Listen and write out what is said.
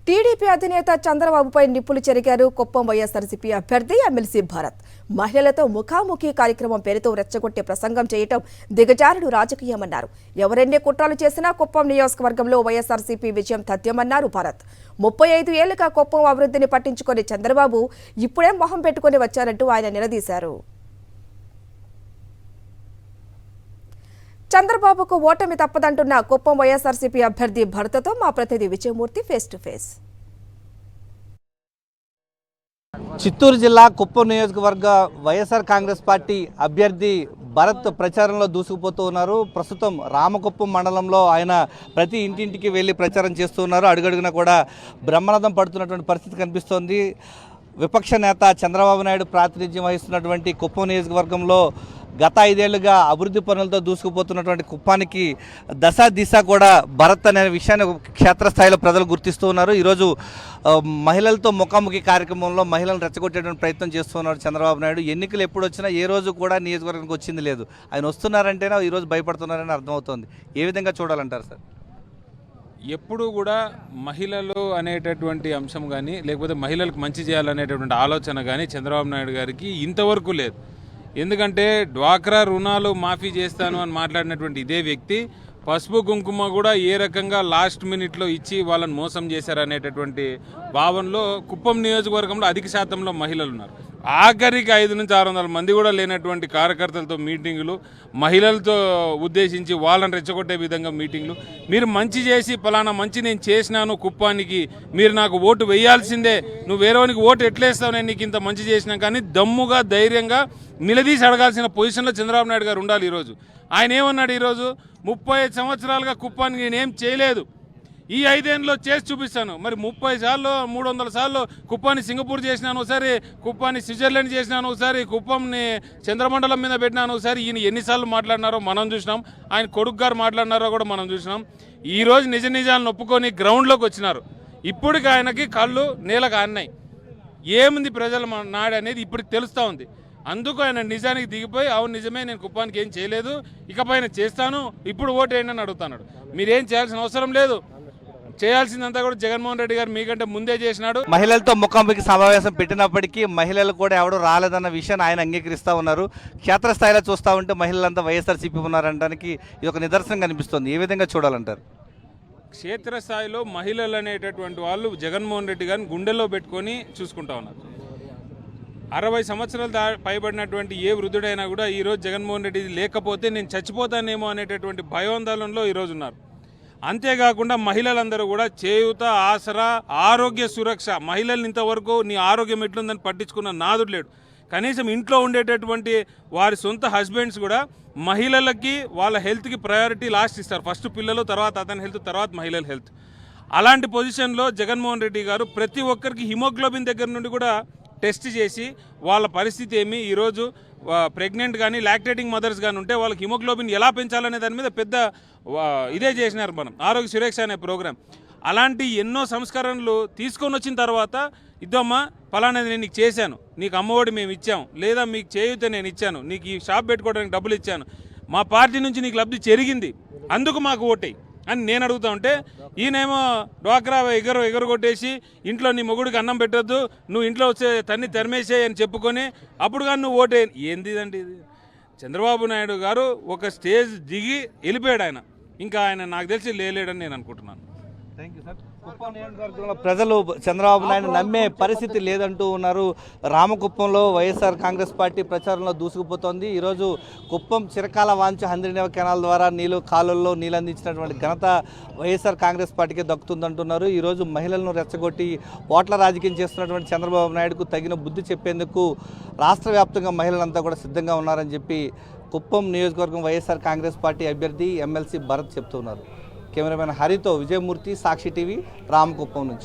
TDP అధినేత చంద్రబాబుపై నిప్పులు చెరిగారు కుప్పం వైఎస్ఆర్సీపీ అభ్యర్థి ఎమ్మెల్సీ భరత్. మహిళలతో ముఖాముఖి కార్యక్రమం పేరుతో రెచ్చగొట్టే ప్రసంగం చేయటం దిగజారుడు రాజకీయమన్నారు. ఎవరెన్ని కుట్రలు చేసినా కుప్పం నియోజకవర్గంలో వైఎస్ఆర్సీపీ విజయం తథ్యమన్నారు భరత్. 35 ఏళ్లుగా కుప్పం అభివృద్ధిని పట్టించుకునే చంద్రబాబు ఇప్పుడేం మొహం పెట్టుకుని వచ్చారంటూ ఆయన నిలదీశారు. చంద్రబాబుకు ఓటమి తప్పదంటున్న కుప్పం వైఎస్ఆర్సీపీ అభ్యర్థి భరతతో మా ప్రతినిధి Vijayamurthy face to face. Chittoor జిల్లా కుప్పం నియోజకవర్గ వైఎస్ఆర్ కాంగ్రెస్ పార్టీ అభ్యర్థి భరత్ ప్రచారంలో దూసుకుపోతూ ఉన్నారు. ప్రస్తుతం రామకుప్పం మండలంలో ఆయన ప్రతి ఇంటింటికి వెళ్ళి ప్రచారం చేస్తూ ఉన్నారు. అడుగడుగునా కూడా బ్రహ్మరథం పడుతున్నటువంటి పరిస్థితి కనిపిస్తోంది. విపక్ష నేత చంద్రబాబు నాయుడు ప్రాతినిధ్యం వహిస్తున్నటువంటి కుప్పం నియోజకవర్గంలో గత 5 ఏళ్లుగా అభివృద్ధి పనులతో దూసుకుపోతున్నటువంటి కుప్పానికి దశ దిశ కూడా భరత్ అనే విషయాన్ని క్షేత్రస్థాయిలో ప్రజలు గుర్తిస్తూ ఉన్నారు. ఈరోజు మహిళలతో ముఖాముఖి కార్యక్రమంలో మహిళలను రెచ్చగొట్టేటువంటి ప్రయత్నం చేస్తున్నారు చంద్రబాబు నాయుడు. ఎన్నికలు ఎప్పుడు వచ్చినా ఏ రోజు కూడా నియోజకవర్గానికి వచ్చింది లేదు. ఆయన వస్తున్నారంటేనే ఈరోజు భయపడుతున్నారని అర్థమవుతోంది. ఏ విధంగా చూడాలంటారు సార్? ఎప్పుడు కూడా మహిళలు అనేటటువంటి అంశం కానీ లేకపోతే మహిళలకు మంచి చేయాలనేటటువంటి ఆలోచన కానీ చంద్రబాబు నాయుడు గారికి ఇంతవరకు లేదు. ఎందుకంటే డ్వాక్రా రుణాలు మాఫీ చేస్తాను అని మాట్లాడినటువంటి ఇదే వ్యక్తి పసుపు కుంకుమ కూడా ఏ రకంగా లాస్ట్ మినిట్లో ఇచ్చి వాళ్ళని మోసం చేశారనేటటువంటి భావనలో కుప్పం నియోజకవర్గంలో అధిక శాతంలో మహిళలు ఉన్నారు. ఆఖరికి 500 నుంచి 600 మంది కూడా లేనటువంటి కార్యకర్తలతో మీటింగులు, మహిళలతో ఉద్దేశించి వాళ్ళని రెచ్చగొట్టే విధంగా మీటింగ్లు. మీరు మంచి చేసి పలానా మంచి నేను చేసినాను కుప్పానికి, మీరు నాకు ఓటు వేయాల్సిందే, నువ్వు వేరేవానికి ఓటు ఎట్లేస్తావు, నేను నీకు ఇంత మంచి చేసినా కానీ దమ్ముగా ధైర్యంగా నిలదీసి అడగాల్సిన పొజిషన్లో చంద్రబాబు నాయుడు గారు ఉండాలి. ఈరోజు ఆయన ఏమన్నాడు? ఈరోజు 35 సంవత్సరాలుగా కుప్పానికి నేనేం చేయలేదు, ఈ 5 ఏళ్ళలో చేసి చూపిస్తాను. మరి 30 సార్లు 300 సార్లు కుప్పాన్ని సింగపూర్ చేసినాను, ఒకసారి కుప్పాన్ని స్విట్జర్లాండ్ చేసినాను, ఒకసారి కుప్పంని చంద్రమండలం మీద పెట్టినాను, ఒకసారి ఈయన ఎన్నిసార్లు మాట్లాడినారో మనం చూసినాం, ఆయన కొడుకు గారు మాట్లాడినారో కూడా మనం చూసినాం. ఈరోజు నిజ నిజాలను ఒప్పుకొని గ్రౌండ్లోకి వచ్చినారు. ఇప్పటికి ఆయనకి కళ్ళు నేలకు ఆన్నాయి. ఏముంది ప్రజల నాడు అనేది ఇప్పటికి తెలుస్తూ ఉంది. అందుకు ఆయన నిజానికి దిగిపోయి అవును నిజమే నేను కుప్పానికి ఏం చేయలేదు, ఇకపైన చేస్తాను, ఇప్పుడు ఓటు వేయండి అని అడుగుతున్నాడు. మీరేం చేయాల్సిన అవసరం లేదు, చేయాల్సిందంతా కూడా జగన్మోహన్ రెడ్డి గారు మీకంటే ముందే చేసినాడు. మహిళలతో ముఖాముఖి సమావేశం పెట్టినప్పటికీ మహిళలు కూడా ఎవరు రాలేదన్న విషయాన్ని ఆయన అంగీకరిస్తూ ఉన్నారు. క్షేత్రస్థాయిలో చూస్తూ ఉంటే మహిళలంతా వైఎస్ఆర్సీపీ ఉన్నారనడానికి ఇది ఒక నిదర్శనం కనిపిస్తుంది. ఏ విధంగా చూడాలంటారు? క్షేత్రస్థాయిలో మహిళలు అనేటటువంటి వాళ్ళు జగన్మోహన్ రెడ్డి గారిని గుండెల్లో పెట్టుకొని చూసుకుంటా ఉన్నారు. 60 సంవత్సరాలు పైబడినటువంటి ఏ వృద్ధుడైనా కూడా ఈరోజు జగన్మోహన్ రెడ్డి లేకపోతే నేను చచ్చిపోతానేమో అనేటటువంటి భయోందోళనలో ఈరోజు ఉన్నారు. అంతేకాకుండా మహిళలందరూ కూడా చేయూత, ఆసరా, ఆరోగ్య సురక్ష, మహిళల్ని ఇంతవరకు నీ ఆరోగ్యం ఎట్లుందని పట్టించుకున్న నాదుడు లేడు. కనీసం ఇంట్లో ఉండేటటువంటి వారి సొంత హస్బెండ్స్ కూడా మహిళలకి వాళ్ళ హెల్త్కి ప్రయారిటీ లాస్ట్ ఇస్తారు. ఫస్ట్ పిల్లలు, తర్వాత అతని హెల్త్, తర్వాత మహిళల హెల్త్. అలాంటి పొజిషన్లో జగన్మోహన్ రెడ్డి గారు ప్రతి ఒక్కరికి హిమోగ్లోబిన్ దగ్గర నుండి కూడా టెస్ట్ చేసి వాళ్ళ పరిస్థితి ఏమి, ఈరోజు ప్రెగ్నెంట్ కానీ లాక్టేటింగ్ మదర్స్ కానీ ఉంటే వాళ్ళకి హిమోగ్లోబిన్ ఎలా పెంచాలనే దాని మీద పెద్ద ఇదే చేసినారు మనం, ఆరోగ్య సురక్ష అనే ప్రోగ్రాం. అలాంటి ఎన్నో సంస్కరణలు తీసుకొని వచ్చిన తర్వాత ఇద్దమ్మా ఫలానాది నేను నీకు చేశాను, నీకు అమ్మఒడి మేము ఇచ్చాము, లేదా మీకు చేయూత నేను ఇచ్చాను, నీకు ఈ షాప్ పెట్టుకోవడానికి డబ్బులు ఇచ్చాను, మా పార్టీ నుంచి నీకు లబ్ధి జరిగింది, అందుకు మాకు ఓటేయి అని నేను అడుగుతా ఉంటే ఈయనేమో డ్వాక్రా ఎగరగొట్టేసి ఇంట్లో నీ మొగుడికి అన్నం పెట్టొద్దు, నువ్వు ఇంట్లో వచ్చే తన్ని తరిమేసేయి అని చెప్పుకొని అప్పుడు కానీ నువ్వు ఓటే. ఏంటిదండి ఇది? చంద్రబాబు నాయుడు గారు ఒక స్టేజ్ దిగి వెళ్ళిపోయాడు. ఆయన ఇంకా ఆయన నాకు తెలిసి లేలేడని నేను అనుకుంటున్నాను. Thank you sir. కుప్పం నియోజకవర్గంలో ప్రజలు చంద్రబాబు నాయుడు నమ్మే పరిస్థితి లేదంటూ ఉన్నారు. రామకుప్పంలో వైఎస్ఆర్ కాంగ్రెస్ పార్టీ ప్రచారంలో దూసుకుపోతోంది. ఈరోజు కుప్పం చిరకాల వాంఛ హంద్రీనేవ కెనాల్ ద్వారా కాలువల్లో నీళ్ళు అందించినటువంటి ఘనత వైఎస్ఆర్ కాంగ్రెస్ పార్టీకి దక్కుతుందంటున్నారు. ఈరోజు మహిళలను రెచ్చగొట్టి ఓట్ల రాజకీయం చేస్తున్నటువంటి చంద్రబాబు నాయుడుకు తగిన బుద్ధి చెప్పేందుకు రాష్ట్ర వ్యాప్తంగా మహిళలంతా కూడా సిద్ధంగా ఉన్నారని చెప్పి కుప్పం నియోజకవర్గం వైఎస్ఆర్ కాంగ్రెస్ పార్టీ అభ్యర్థి ఎమ్మెల్సీ భరత్ చెప్తున్నారు. కెమెరామెన్ హరితో విజయమూర్తి, సాక్షి టీవీ, రామకుప్పం నుంచి.